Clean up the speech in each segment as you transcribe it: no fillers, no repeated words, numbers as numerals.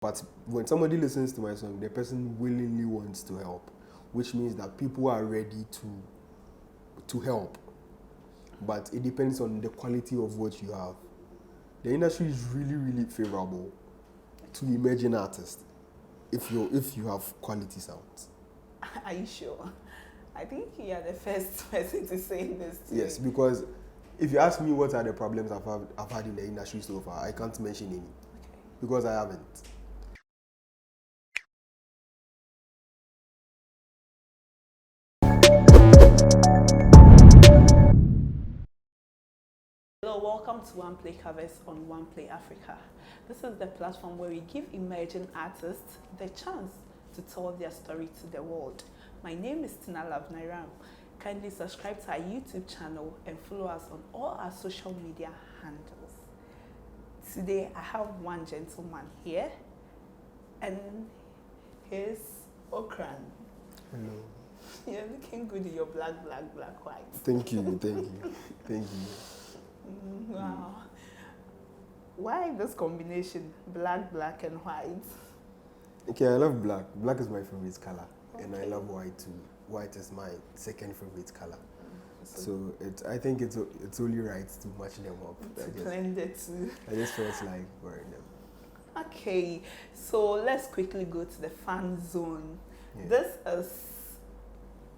But when somebody listens to my song, the person willingly wants to help, which means that people are ready to help. But it depends on the quality of what you have. The industry is really, really favorable to emerging artists if you have quality sounds. Are you sure? I think you are the first person to say this to Yes, me. because if you ask me what are the problems I've had in the industry so far, I can't mention any. Okay. Because I haven't. Hello, welcome to One Play Covers on OneplayAfrica. This is the platform where we give emerging artists the chance to tell their story to the world. My name is Tina Lavnairam. Kindly subscribe to our YouTube channel and follow us on all our social media handles. Today I have one gentleman here, and here's Ocran. Hello. You're looking good in your black, white. Thank you, thank you. Wow. Why this combination, black, and white? Okay, I love black. Black is my favorite color, and I love white too. White is my second favorite color. So I think it's only right to match them up. To blend the two. I just felt like wearing them. Okay, so let's quickly go to the fan zone. Yeah. This is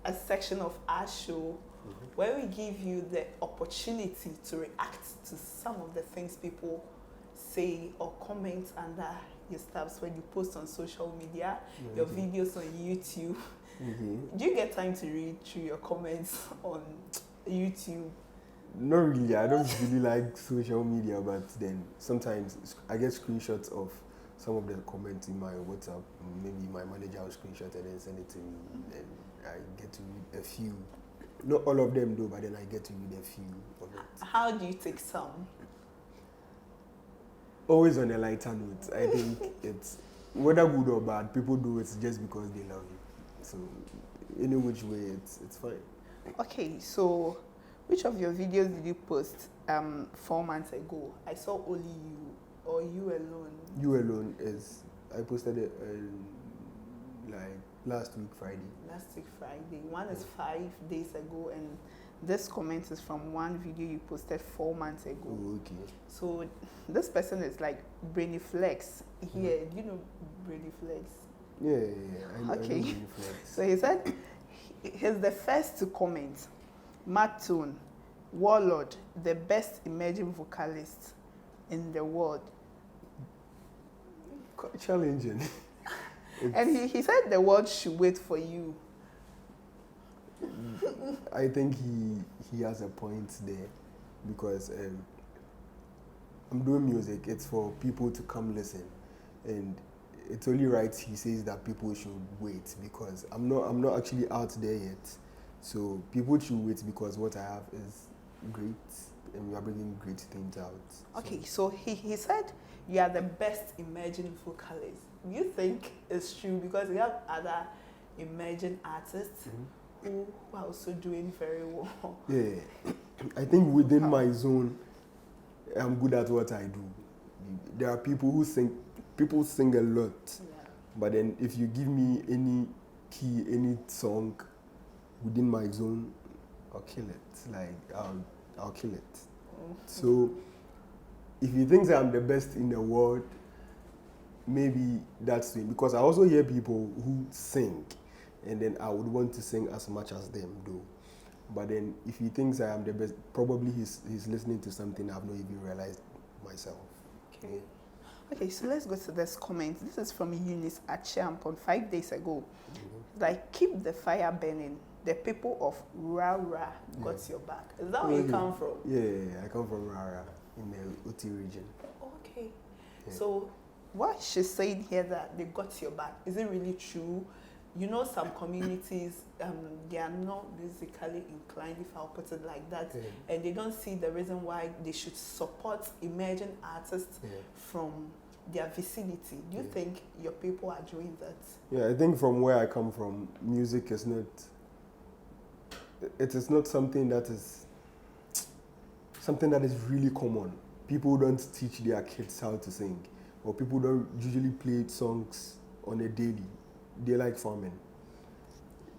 a section of our show where we give you the opportunity to react to some of the things people say or comment under your stuffs when you post on social media, your videos on YouTube. Do you get time to read through your comments on YouTube? Not really. I don't really like social media, but then sometimes I get screenshots of some of the comments in my WhatsApp. Maybe my manager will screenshot and then send it to me, and I get to read a few. Not all of them though, but then I get to read a few of it. How do you take some? Always on a lighter note. I think it's whether good or bad, people do it just because they love you. So any which way, it's fine. Okay, so which of your videos did you post 4 months ago? I saw only you, or you alone. You alone is I posted it like last week Friday. Last week Friday. One is 5 days ago, and this comment is from one video you posted 4 months ago. Oh, okay. So this person is like Brainy Flex here. Do you know Brainy Flex? Yeah. Okay. I know Flex. So he said he's the first to comment. Matt Tune, Warlord, the best emerging vocalist in the world. Quite challenging. And he said the world should wait for you. I think he has a point there, because I'm doing music. It's for people to come listen, and it's only right he says that people should wait, because I'm not actually out there yet. So people should wait because what I have is great, and we are bringing great things out. Okay, so he said you are the best emerging vocalist. You think it's true, because we have other emerging artists who are also doing very well. Yeah, I think within my zone, I'm good at what I do. There are people sing a lot, but then if you give me any key, any song within my zone, I'll kill it. Like I'll kill it. So if you think that I'm the best in the world, maybe that's it. Because I also hear people who sing, and then I would want to sing as much as them do. But then if he thinks I am the best, probably he's listening to something I've not even realized myself. Okay. Okay, so let's go to this comment. This is from Eunice Achampon 5 days ago. Like, keep the fire burning. The people of Rara got your back. Is that where you come from? Yeah, I come from Rara in the Uti region. Okay. Yeah. So what she's saying here, that they got your back, is it really true? You know, some communities, they are not musically inclined, if I'll put it like that, and they don't see the reason why they should support emerging artists from their vicinity. Do you think your people are doing that? Yeah, I think from where I come from, music is not, it is not something that is really common. People don't teach their kids how to sing. or people don't usually play songs on a daily. They like farming.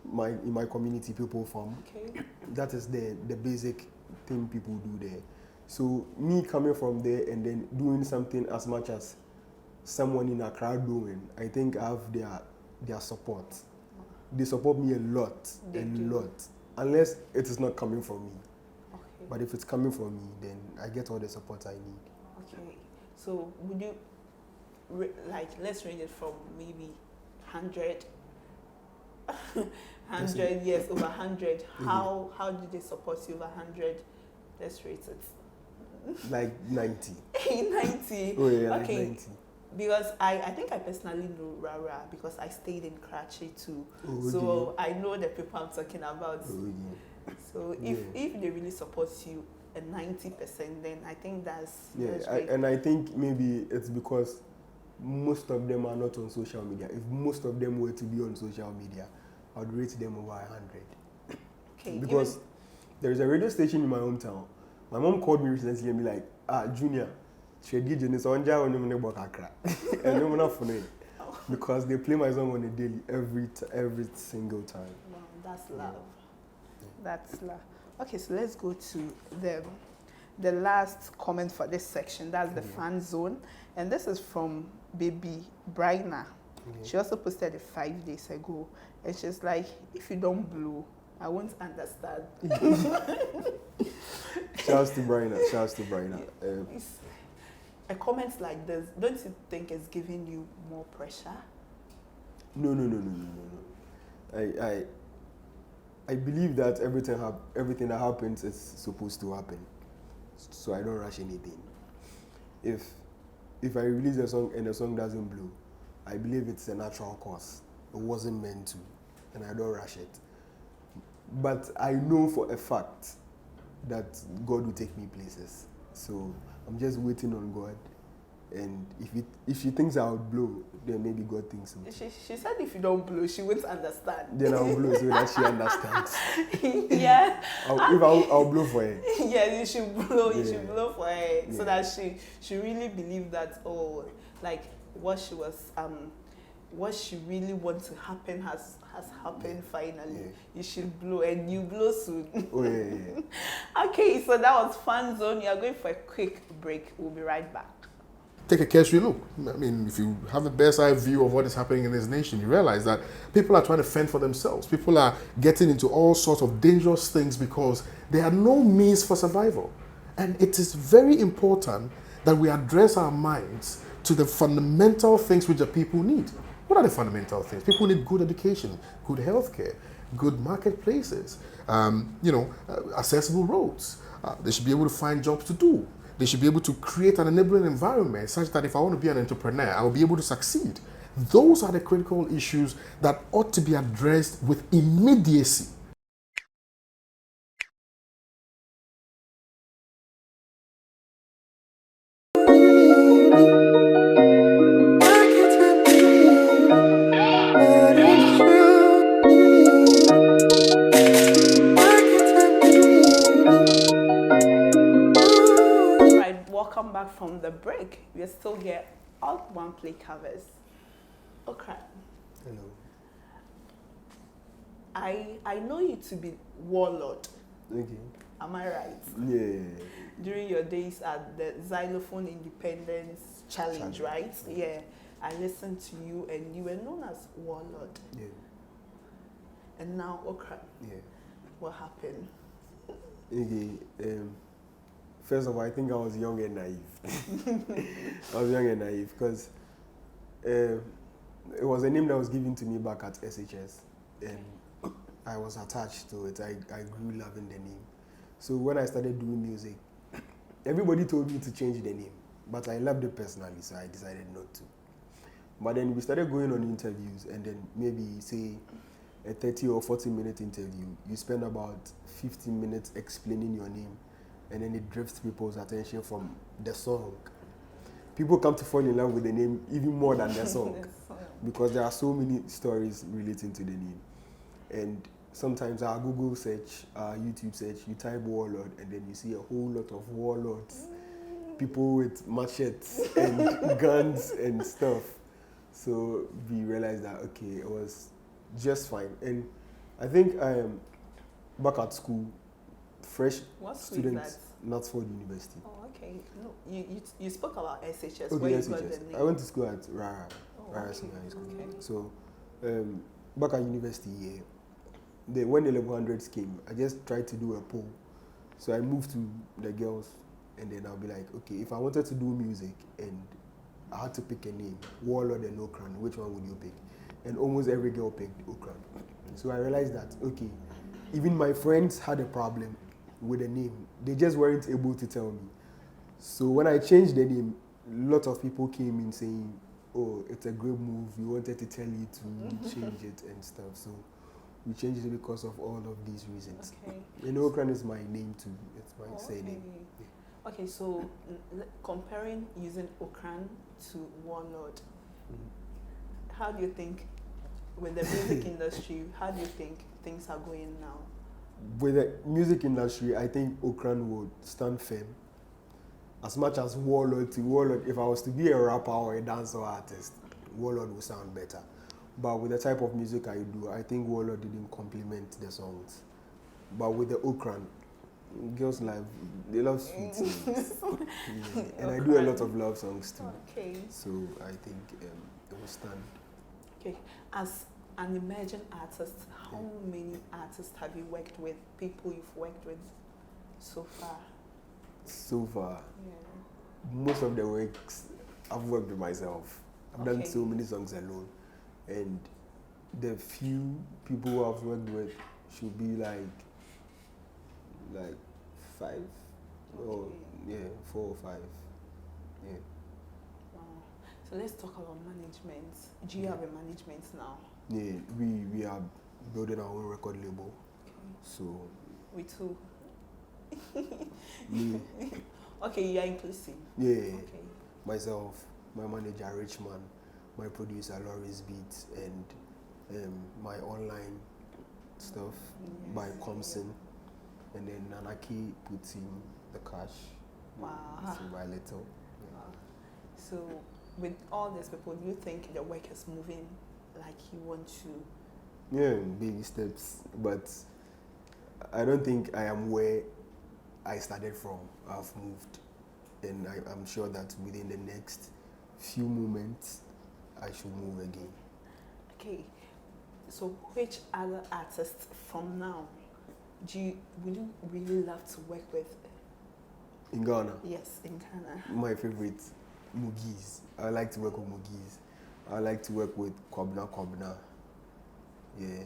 In my community, people farm. Okay. That is the basic thing people do there. So me coming from there and then doing something as much as someone in Accra doing, I think I have their support. They support me a lot, unless it is not coming from me. Okay. But if it's coming from me, then I get all the support I need. Okay. So would you let's range it from maybe 100 100 years over 100. Mm-hmm. How do they support you over 100? Let's rate it. Like 90. 90. Oh yeah, okay. like 90. Because I think I personally know Rara because I stayed in Karachi too. Oh, okay. So I know the people I'm talking about. Oh, yeah. So if they really support you at 90%, then I think that's great. And I think maybe it's because most of them are not on social media. If most of them were to be on social media, I would rate them over 100. Okay. Because there is a radio station in my hometown. My mom called me recently and be like, Junior, because they play my song on a daily every single time. Wow, that's love. That's love. Okay, so let's go to the last comment for this section. That's the fan zone, and this is from Baby Bryna. She also posted it 5 days ago, and she's like, "If you don't blow, I won't understand." Shouts to Bryna. A comment like this, don't you think it's giving you more pressure? No. I believe that everything that happens is supposed to happen, so I don't rush anything. If I release a song and the song doesn't blow, I believe it's a natural course. It wasn't meant to, and I don't rush it. But I know for a fact that God will take me places. So I'm just waiting on God. And if she thinks I'll blow, then maybe God thinks so. She said if you don't blow, she won't understand. Then I'll blow so that she understands. Yeah. I'll blow for her. Yeah, you should blow. You should blow for her so that she really believe that what she really wants to happen has happened finally. Yeah. You should blow, and you blow soon. Oh yeah. Okay, so that was Fan Zone. You are going for a quick break. We'll be right back. Take a cursory look. I mean, if you have a bird's eye view of what is happening in this nation, you realize that people are trying to fend for themselves. People are getting into all sorts of dangerous things because there are no means for survival. And it is very important that we address our minds to the fundamental things which the people need. What are the fundamental things? People need good education, good healthcare, good marketplaces, accessible roads. They should be able to find jobs to do. They should be able to create an enabling environment such that if I want to be an entrepreneur, I will be able to succeed. Those are the critical issues that ought to be addressed with immediacy. Welcome back from the break. We're still here on One Play Covers. Ocran. Hello. I know you to be warlord. Okay. Am I right? Yeah. During your days at the Xylophone Independence Challenge, right? Yeah. I listened to you and you were known as warlord. Yeah. And now Ocran. Yeah. What happened? Okay. First of all, I think I was young and naive. I was young and naive because it was a name that was given to me back at SHS, and I was attached to it. I grew loving the name. So when I started doing music, everybody told me to change the name, but I loved it personally, so I decided not to. But then we started going on interviews, and then maybe say a 30 or 40-minute interview, you spend about 15 minutes explaining your name, and then it drifts people's attention from the song. People come to fall in love with the name even more than the song because there are so many stories relating to the name. And sometimes our Google search, our YouTube search, you type warlord and then you see a whole lot of warlords. people with machetes and guns and stuff. So we realized that okay, it was just fine. And I think I am back at school, fresh What school students, is Knutsford University. Oh, okay. No, you spoke about SHS. Okay, Where you yes, got yes. the name? I went to school at Rara, Oh, Rara okay. Senior High School. Okay. So back at university, when the 1100s came, I just tried to do a poll. So I moved to the girls, and then I'll be like, okay, if I wanted to do music and I had to pick a name, Warlord and Ocran, which one would you pick? And almost every girl picked Ocran. So I realized that, okay, even my friends had a problem with the name. They just weren't able to tell me. So when I changed the name, a lot of people came in saying, oh, it's a great move, we wanted to tell you to change it and stuff. So we changed it because of all of these reasons. Okay. And Ocran is my name too. It's my Okay. surname. Okay, so comparing using Ocran to Warlord, how do you think, with the music industry, how do you think things are going now? With the music industry, I think Ocran would stand firm. As much as Warlord, if I was to be a rapper or a dancer artist, Warlord would sound better. But with the type of music I do, I think Warlord didn't complement the songs. But with the Ocran, girls they love sweet songs. Yeah. And I do a lot of love songs too. Okay. So I think it will stand. Okay. As an emerging artist, how many artists have you worked with? People you've worked with so far? So far, Yeah. most of the works I've worked with myself. I've done Okay. so many songs alone. And the few people who I've worked with should be like 5 or Okay. 4 or 5. Yeah. Wow. So let's talk about management. Do you have a management now? Yeah, we are building our own record label. Okay. So With who? me, Okay, you are inclusive. yeah, Okay. myself, my manager Richman, my producer Loris Beats, and my online stuff by Comson, and then Nanaki puts in the cash. Wow. Little by little. Yeah. Wow. So with all these people, do you think the work is moving like you want to? Yeah, baby steps, but I don't think I am where I started from. I've moved, and I'm sure that within the next few moments, I should move again. Okay, so which other artists from now would you really love to work with? In Ghana, Yes, in Ghana. my favorite, Mugis. I like to work with Mugis. I like to work with Kwabna. Yeah,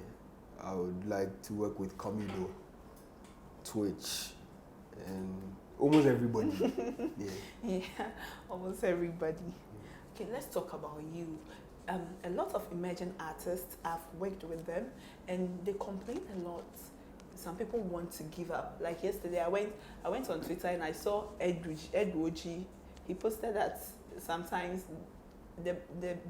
I would like to work with Kamido, Twitch, and almost everybody. Yeah. Yeah, almost everybody. Okay, let's talk about you. A lot of emerging artists, I've worked with them, and they complain a lot. Some people want to give up. Like yesterday, I went on Twitter and I saw Ed Woji. He posted that sometimes the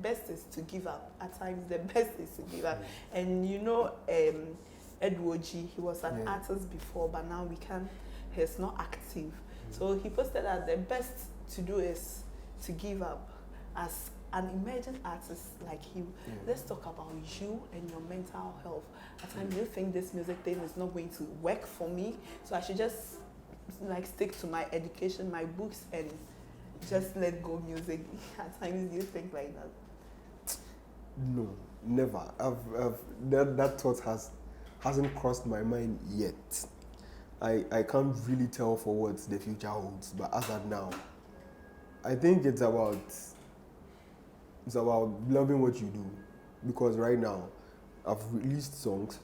best is to give up. At times, the best is to give up. And you know, Ed Woji, he was an artist before, but now he's not active. So he posted that the best to do is to give up. As an emerging artist like you, let's talk about you and your mental health. At times, you think this music thing is not going to work for me, so I should just stick to my education, my books, and just let go music. At times, do you think like that? No, never. That thought hasn't crossed my mind yet. I can't really tell for what the future holds, but as of now, I think it's about loving what you do, because right now I've released songs.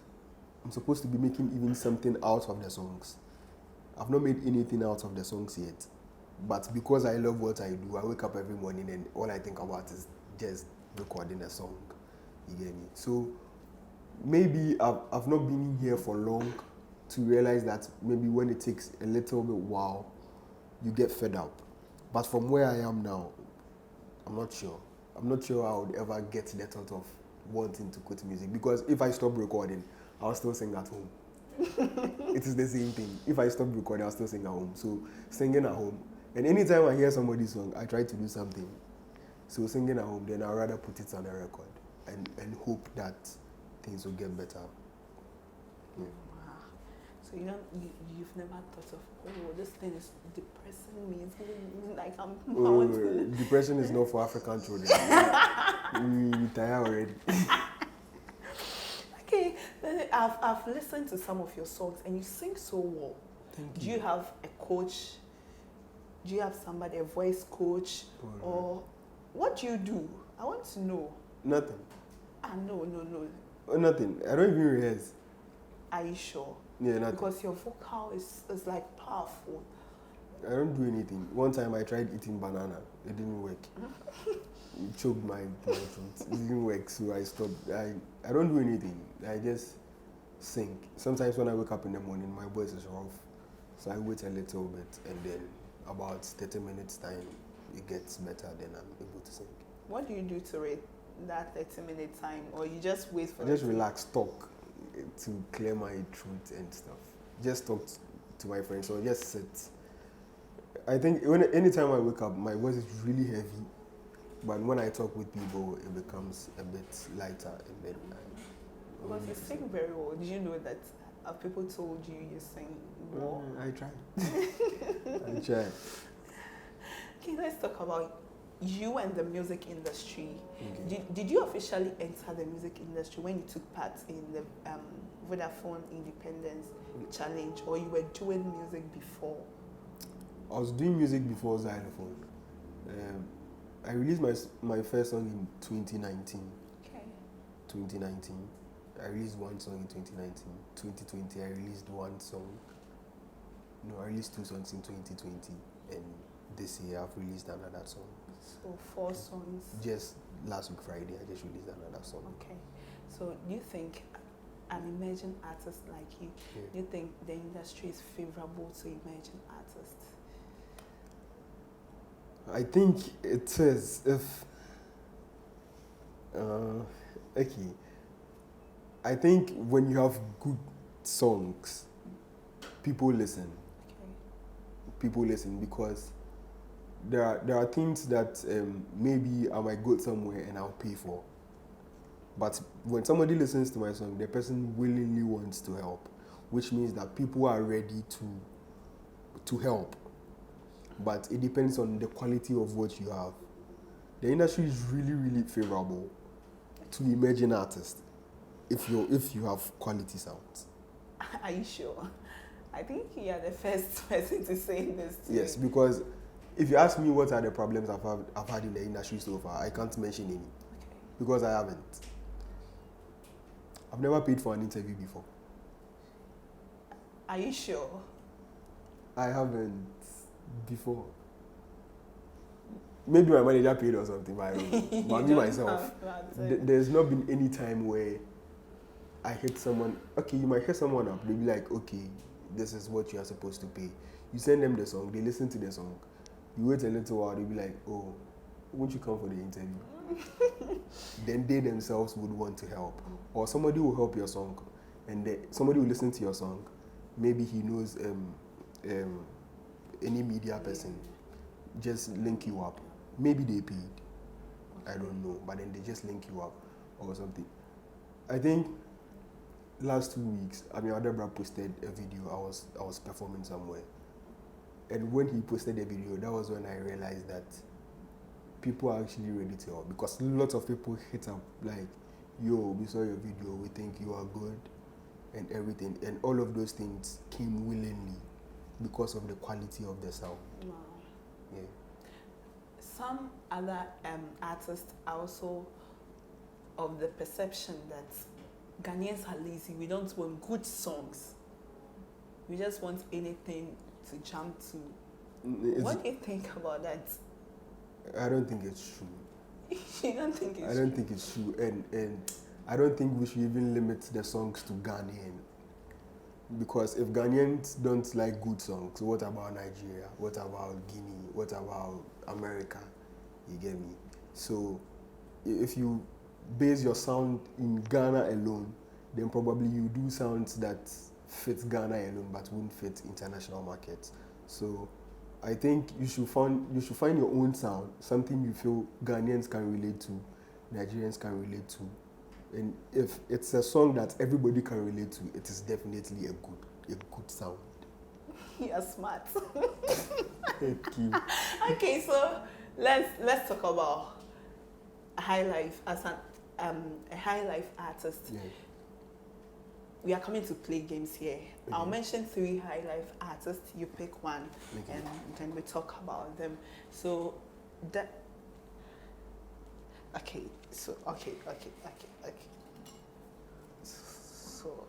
I'm supposed to be making even something out of the songs. I've not made anything out of the songs yet, but because I love what I do, I wake up every morning and all I think about is just recording a song. You get me? So maybe I've not been here for long to realize that maybe when it takes a little bit while, you get fed up. But from where I am now, I'm not sure. I'm not sure I would ever get the thought of wanting to quit music, because if I stop recording, I'll still sing at home. It is the same thing. If I stop recording, I'll still sing at home. So singing at home And anytime I hear somebody's song, I try to do something. So singing at home, then I'd rather put it on a record and hope that things will get better. Yeah. Wow. So you've never thought of, oh, this thing is depressing me. It's like I want to... Depression is not for African children. we tired already. Okay, I've listened to some of your songs and you sing so well. Thank Do you have a coach? Do you have somebody, a voice coach? Or what do you do? I want to know. Nothing. No. Nothing. I don't even rehearse. Are you sure? Yeah, nothing. Because your vocal is like powerful. I don't do anything. One time I tried eating banana. It didn't work. It choked my throat. It didn't work, so I stopped. I don't do anything. I just sing. Sometimes when I wake up in the morning, my voice is rough. So I wait a little bit, and then about 30 minutes time, it gets better, then I'm able to sing. What do you do to rate that 30-minute time? Or you just wait for I just relax, talk to clear my throat and stuff. Just talk to my friends, or just sit. I think anytime I wake up, my voice is really heavy. But when I talk with people, it becomes a bit lighter. And then because you sing very well. Did you know that people told you sing well? I try. I try. Okay, let's talk about you and the music industry. Okay. Did you officially enter the music industry when you took part in the Vodafone Independence Challenge, or you were doing music before? I was doing music before Xylophone. I released my first song in 2019. Okay. 2019. I released one song in 2019. 2020, I released one song. No, I released two songs in 2020. And this year, I've released another song. So 4 songs. Just last week, Friday, I just released another song. Okay. So do you think an emerging artist like you, do you think the industry is favorable to emerging artists? I think it is. If okay, I think when you have good songs, people listen. Okay. People listen because there are things that maybe I might go somewhere and I'll pay for. But when somebody listens to my song, the person willingly wants to help, which means that people are ready to help. But it depends on the quality of what you have. The industry is really, really favorable to emerging artists if you have quality sounds. Are you sure? I think you are the first person to say this to Yes, me. because if you ask me what are the problems I've had in the industry so far, I can't mention any. Okay. Because I haven't. I've never paid for an interview before. Are you sure? I haven't before. Maybe my manager paid or something, but I don't know. But me myself, there's not been any time where I hit someone. Okay, you might hit someone up. They'll be like, okay, this is what you are supposed to pay. You send them the song, they listen to the song. You wait a little while, they'll be like, oh, won't you come for the interview? Then they themselves would want to help. Or somebody will help your song, and somebody will listen to your song. Maybe he knows any media person, just link you up. Maybe they paid, I don't know, but then they just link you up or something. I think last 2 weeks, Adebra posted a video. I was performing somewhere, and when he posted the video, that was when I realized that people are actually ready to help, because lots of people hit up like, yo, we saw your video, we think you are good, and everything, and all of those things came willingly because of the quality of the sound. Wow. Yeah. Some other artists are also of the perception that Ghanaians are lazy. We don't want good songs. We just want anything to jump to. What do you think about that? I don't think it's true. You don't think it's true? I don't think it's true, and I don't think we should even limit the songs to Ghanaian. Because if Ghanaians don't like good songs, what about Nigeria? What about Guinea? What about America? You get me? So if you base your sound in Ghana alone, then probably you do sounds that fit Ghana alone but won't fit international markets. So I think you should find your own sound, something you feel Ghanaians can relate to, Nigerians can relate to. And if it's a song that everybody can relate to, it is definitely a good sound. You're smart. Thank you. Okay, so let's talk about Highlife as a Highlife artist. Yeah. We are coming to play games here. Okay. I'll mention 3 Highlife artists. You pick one, Okay. and then we talk about them. So that. Okay. So okay. So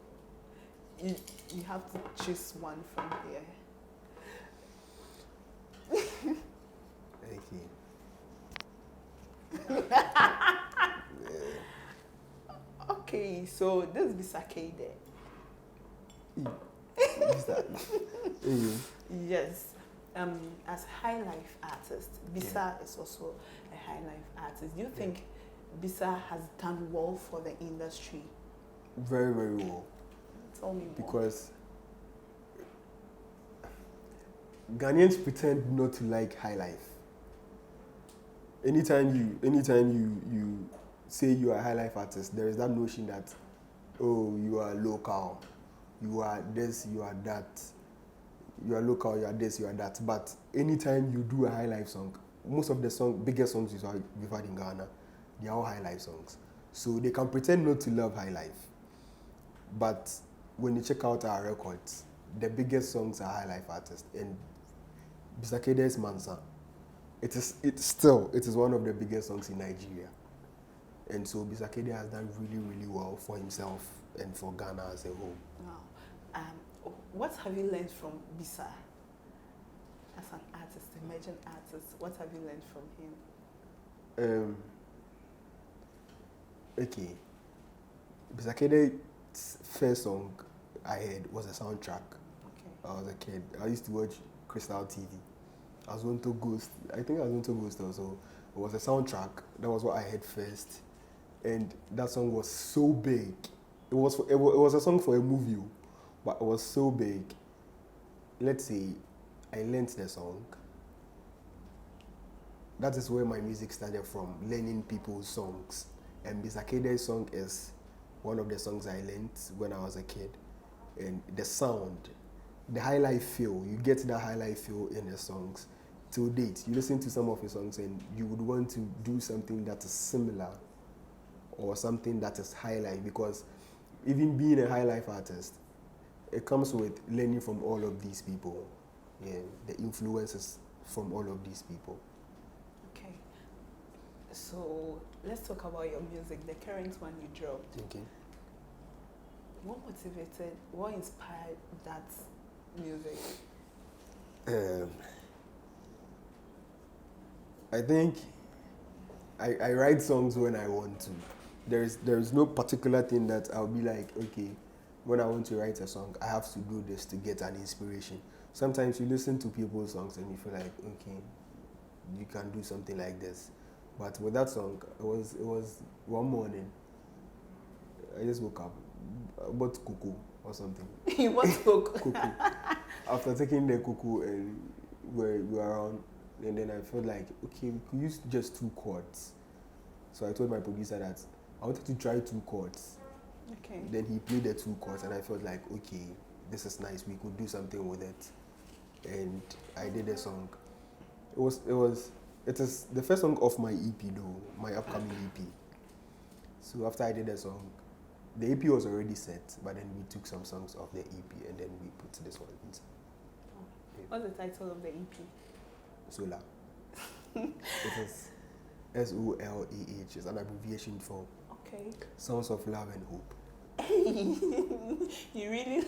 you have to choose one from here. Okay. Okay, so this is Sarkodie. What's that? Yes. As Highlife artist, Bisa is also a Highlife artist. Do you think Bisa has done well for the industry? Very, very well. Tell me more. Because Ghanaians pretend not to like Highlife. Anytime you say you are a Highlife artist, there is that notion that, oh, you are local, you are this, you are that, you are local, you are this, you are that. But anytime you do a Highlife song, most of the biggest songs we've had in Ghana, they are all Highlife songs. So they can pretend not to love Highlife, but when you check out our records, the biggest songs are Highlife artists. And Sarkodie's Mansa, it is one of the biggest songs in Nigeria. And so Sarkodie has done really, really well for himself and for Ghana as a whole. Wow. What have you learned from Bisa as an artist, emerging artist? What have you learned from him? Okay. Sarkodie's first song I heard was a soundtrack. Okay. I was a kid. I used to watch Crystal TV. I was on to Ghost. I think I was on to Ghost also. It was a soundtrack. That was what I heard first. And that song was so big. It was a song for a movie, but it was so big. Let's say I learned the song. That is where my music started from, learning people's songs. And Sarkodie's song is one of the songs I learned when I was a kid. And the sound, the Highlife feel, you get that Highlife feel in the songs. Till date, you listen to some of his songs and you would want to do something that is similar or something that is Highlife, because even being a Highlife artist, it comes with learning from all of these people. Yeah, the influences from all of these people. Okay. So let's talk about your music, the current one you dropped. Okay. What inspired that music? I think I write songs when I want to. There is no particular thing that I'll be like, okay, when I want to write a song, I have to do this to get an inspiration. Sometimes you listen to people's songs and you feel like, okay, you can do something like this. But with that song, it was one morning, I just woke up, I bought cuckoo or something. You bought cuckoo? Cuckoo. After taking the cuckoo and we were around, and then I felt like, okay, we could use just 2 chords. So I told my producer that I wanted to try 2 chords. Okay. Then he played the 2 chords and I felt like, okay, this is nice, we could do something with it. And I did a song. It is the first song of my EP though, my upcoming EP. So after I did a song, the EP was already set, but then we took some songs of the EP and then we put this one inside. What's the title of the EP? Solar. It is SOLAH. It's an abbreviation for Sounds of Love and Hope. You really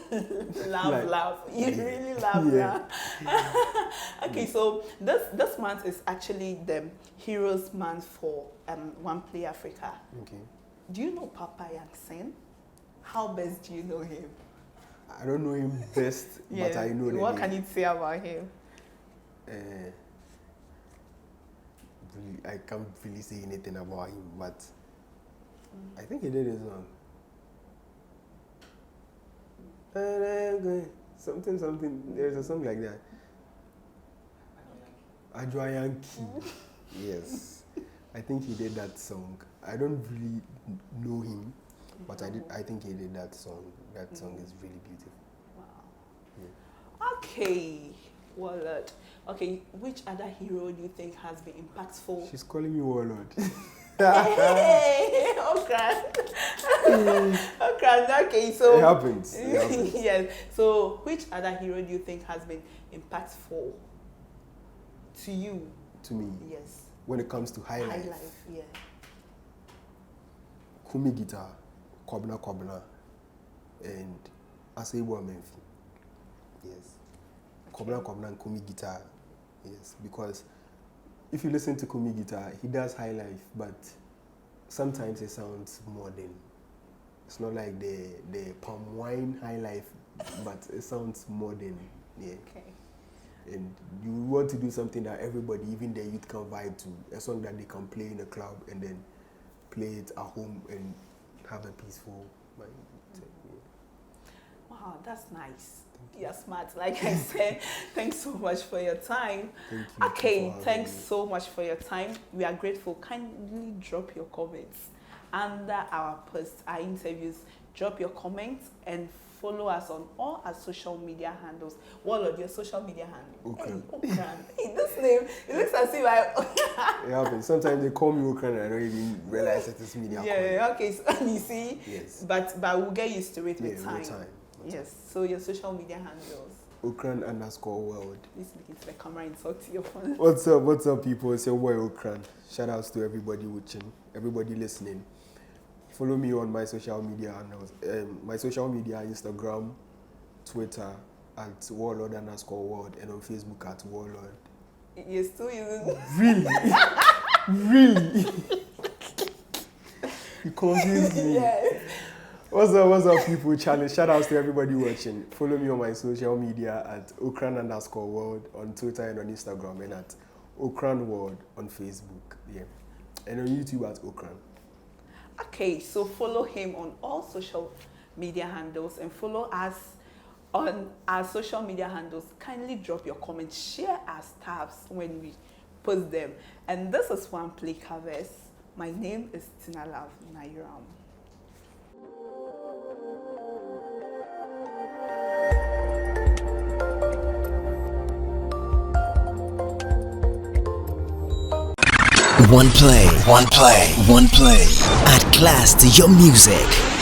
laugh. You really laugh. Okay, so this month is actually the Heroes Month for OneplayAfrica. Okay. Do you know Papa Yanksen? How best do you know him? I don't know him best, but I know the What name. can you say about him? I can't really say anything about him, but I think he did his song. Something. There's a song like that. Ajwa Yankee. Yes. I think he did that song. I don't really know him, but I think he did that song. That song is really beautiful. Wow. Yeah. Okay. Warlord. Okay, which other hero do you think has been impactful? She's calling me Warlord. Hey, Ocran. Ocran, okay, so It happens. It happens. yes. So which other hero do you think has been impactful to you? To me, Yes. when it comes to Highlife, Highlife, yeah. Kumi Guitar, Kobna, and Asebo Menfi. Yes. Kobna and Kumi Guitar. Yes, because if you listen to Kumi Guitar, he does Highlife, but sometimes it sounds modern. It's not like the palm wine Highlife, but it sounds modern. Yeah. Okay. And you want to do something that everybody, even the youth, can vibe to. A song that they can play in a club and then play it at home and have a peaceful mind. Wow, that's nice. You're smart. Like I said, thanks so much for your time. Thank you. Okay, thanks so much for your time. We are grateful. Kindly drop your comments under our posts, our interviews. Drop your comments and follow us on all our social media handles. Warlord, your social media handle. Okay. Hey, Ocran. Hey, this name, it looks as if I... It happens. Sometimes they call me Ocran and I don't even realize that it's media. Yeah, okay, so you see? Yes. But we'll get used to it with time. With time. Yes, so your social media handles. Ocran_world. Please speak into the camera and talk to your phone. What's up, people? It's your boy Ocran. Shout outs to everybody watching, everybody listening. Follow me on my social media handles. My social media, Instagram, Twitter, at warlord_world, and on Facebook at warlord. You're still using... Really? Really? You confused me. Yes. What's up, people? Challenge. Shout outs to everybody watching. Follow me on my social media at Ocran_world on Twitter and on Instagram, and at Ocran_world on Facebook. Yeah. And on YouTube at Ocran. Okay, so follow him on all social media handles and follow us on our social media handles. Kindly drop your comments, share our stabs when we post them. And this is One Play Covers. My name is Tinalav Nairam. One play. Add class to your music.